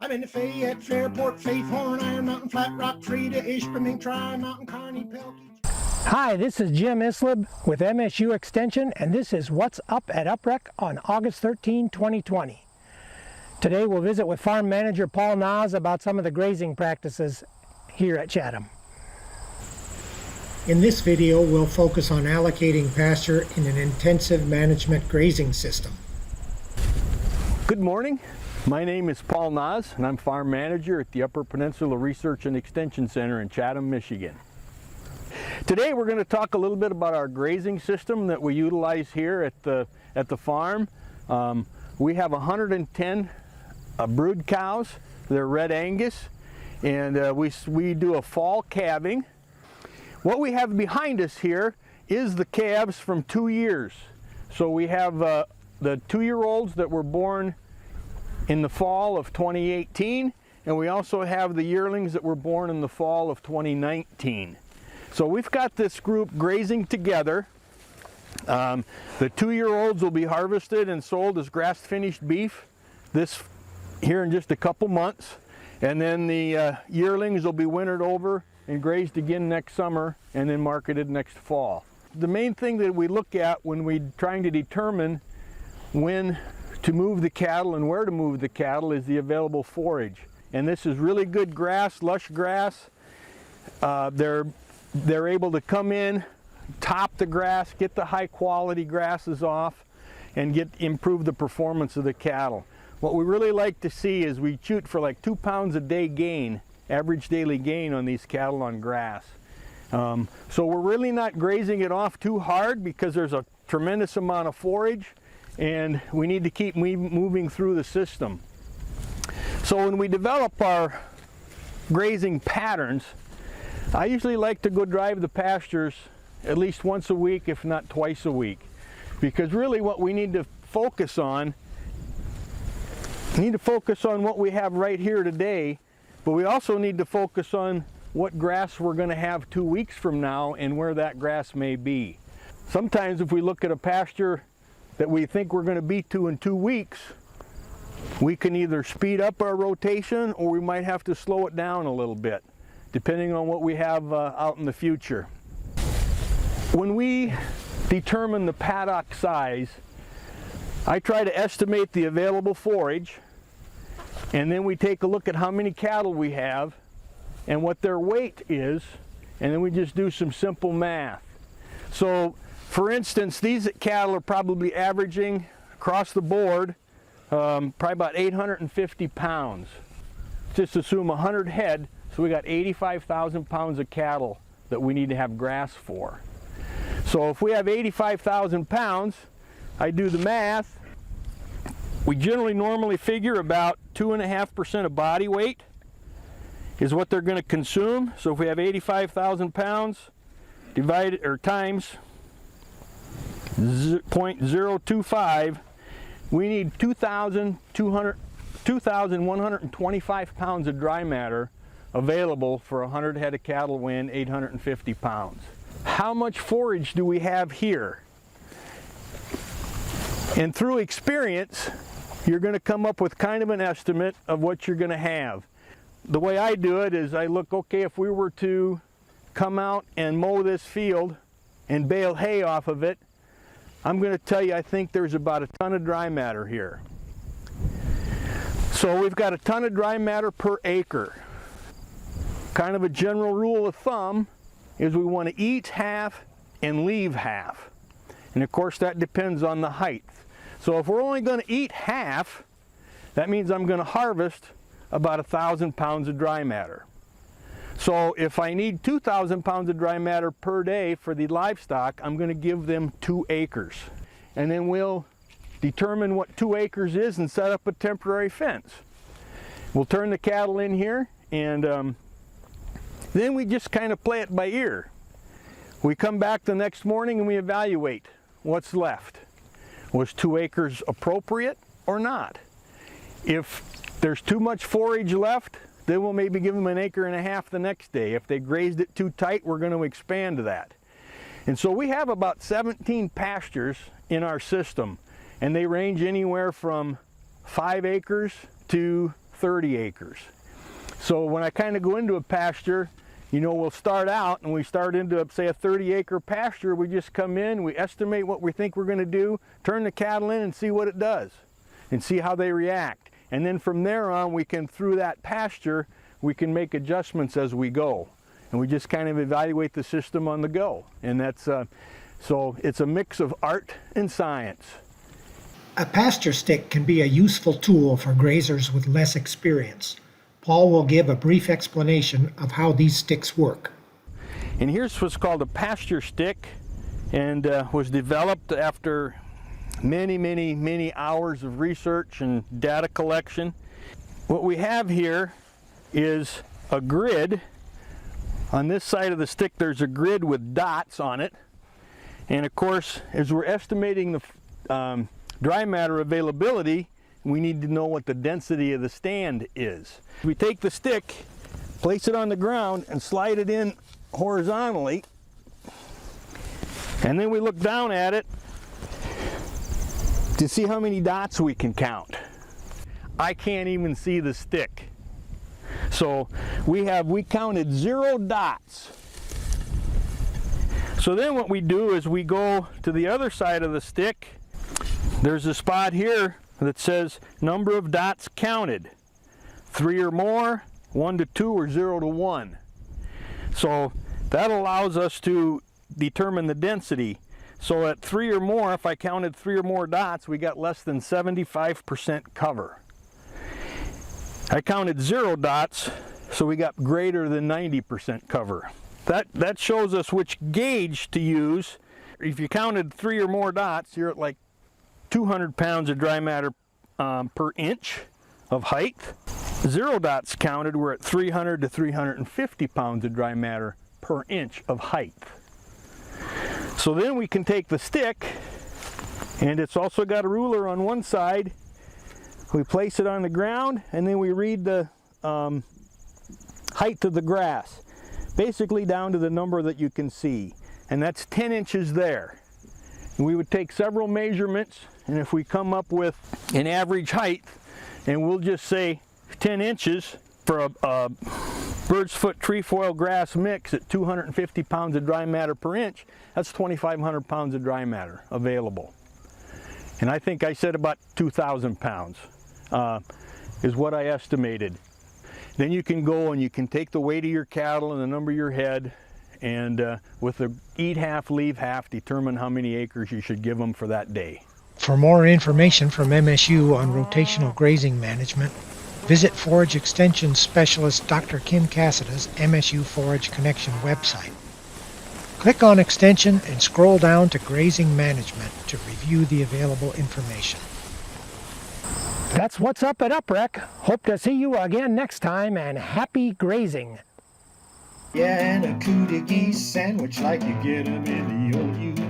I'm in the Fayette, Fairport, Faith, Horn, Iron Mountain, Flat Rock, Freda, Ishpeming, Tri-Mountain, Kearney, Pelkey. Hi, this is Jim Islib with MSU Extension, and this is What's Up at Uprec on August 13, 2020. Today we'll visit with Farm Manager Paul Naasz about some of the grazing practices here at Chatham. In this video, we'll focus on allocating pasture in an intensive management grazing system. Good morning. My name is Paul Naasz, and I'm Farm Manager at the Upper Peninsula Research and Extension Center in Chatham, Michigan. Today we're going to talk a little bit about our grazing system that we utilize here at the farm. We have 110 brood cows. They're Red Angus, and we do a fall calving. What we have behind us here is the calves from 2 years. So we have the 2-year-olds that were born in the fall of 2018, and we also have the yearlings that were born in the fall of 2019. So we've got this group grazing together. The 2-year-olds will be harvested and sold as grass-finished beef here in just a couple months, and then the yearlings will be wintered over and grazed again next summer and then marketed next fall. The main thing that we look at when we're trying to determine when to move the cattle and where to move the cattle is the available forage. And this is really good grass, lush grass. They're able to come in, top the grass, get the high quality grasses off, and improve the performance of the cattle. What we really like to see is we shoot for like 2 pounds a day gain, average daily gain on these cattle on grass. So we're really not grazing it off too hard because there's a tremendous amount of forage, and we need to keep moving through the system. So when we develop our grazing patterns, I usually like to go drive the pastures at least once a week, if not twice a week, because really what we need to focus on, what we have right here today, but we also need to focus on what grass we're going to have 2 weeks from now and where that grass may be. Sometimes if we look at a pasture that we think we're going to be to in 2 weeks, we can either speed up our rotation or we might have to slow it down a little bit, depending on what we have out in the future. When we determine the paddock size, I try to estimate the available forage, and then we take a look at how many cattle we have and what their weight is, and then we just do some simple math. So for instance, these cattle are probably averaging across the board probably about 850 pounds. Just assume 100 head, so we got 85,000 pounds of cattle that we need to have grass for. So if we have 85,000 pounds, I do the math. We normally figure about 2.5% of body weight is what they're going to consume. So if we have 85,000 pounds divided or times 0.025, we need 2,125 pounds of dry matter available for 100 head of cattle weighing 850 pounds. How much forage do we have here? And through experience, you're going to come up with kind of an estimate of what you're going to have. The way I do it is I look, okay, if we were to come out and mow this field and bale hay off of it, I'm going to tell you I think there's about a ton of dry matter here. So we've got a ton of dry matter per acre. Kind of a general rule of thumb is we want to eat half and leave half. And of course that depends on the height. So if we're only going to eat half, that means I'm going to harvest about 1,000 pounds of dry matter. So if I need 2,000 pounds of dry matter per day for the livestock, I'm going to give them 2 acres. And then we'll determine what 2 acres is and set up a temporary fence. We'll turn the cattle in here, and then we just kind of play it by ear. We come back the next morning and we evaluate what's left. Was 2 acres appropriate or not? If there's too much forage left, then we'll maybe give them 1.5 acres the next day. If they grazed it too tight, we're going to expand that. And so we have about 17 pastures in our system, and they range anywhere from 5 acres to 30 acres. So when I kind of go into a pasture, you know, we'll start out and we start into, say, a 30-acre pasture. We just come in, we estimate what we think we're going to do, turn the cattle in and see what it does and see how they react. And then from there on, we can, through that pasture, we can make adjustments as we go. And we just kind of evaluate the system on the go. And that's, so it's a mix of art and science. A pasture stick can be a useful tool for grazers with less experience. Paul will give a brief explanation of how these sticks work. And here's what's called a pasture stick, and was developed after many hours of research and data collection. What we have here is a grid. On this side of the stick there's a grid with dots on it, and of course as we're estimating the dry matter availability, we need to know what the density of the stand is. We take the stick, place it on the ground, and slide it in horizontally, and then we look down at it to see how many dots we can count. I can't even see the stick. So we counted 0 dots. So then what we do is we go to the other side of the stick. There's a spot here that says number of dots counted, 3 or more, 1 to 2, or 0 to 1. So that allows us to determine the density. So at 3 or more, if I counted 3 or more dots, we got less than 75% cover. I counted 0 dots, so we got greater than 90% cover. That shows us which gauge to use. If you counted 3 or more dots, you're at like 200 pounds of dry matter per inch of height. 0 dots counted, we're at 300 to 350 pounds of dry matter per inch of height. So then we can take the stick, and it's also got a ruler on one side. We place it on the ground, and then we read the height of the grass, basically down to the number that you can see, and that's 10 inches there. And we would take several measurements, and if we come up with an average height, and we'll just say 10 inches for a bird's foot trefoil grass mix at 250 pounds of dry matter per inch, that's 2,500 pounds of dry matter available. And I think I said about 2,000 pounds is what I estimated. Then you can go and you can take the weight of your cattle and the number of your head, and with the eat half, leave half, determine how many acres you should give them for that day. For more information from MSU on rotational grazing management, visit Forage Extension Specialist Dr. Kim Cassada's MSU Forage Connection website. Click on Extension and scroll down to Grazing Management to review the available information. That's what's up at Uprec. Hope to see you again next time, and happy grazing. Yeah, and a cootie geese sandwich like you get 'em in the old U.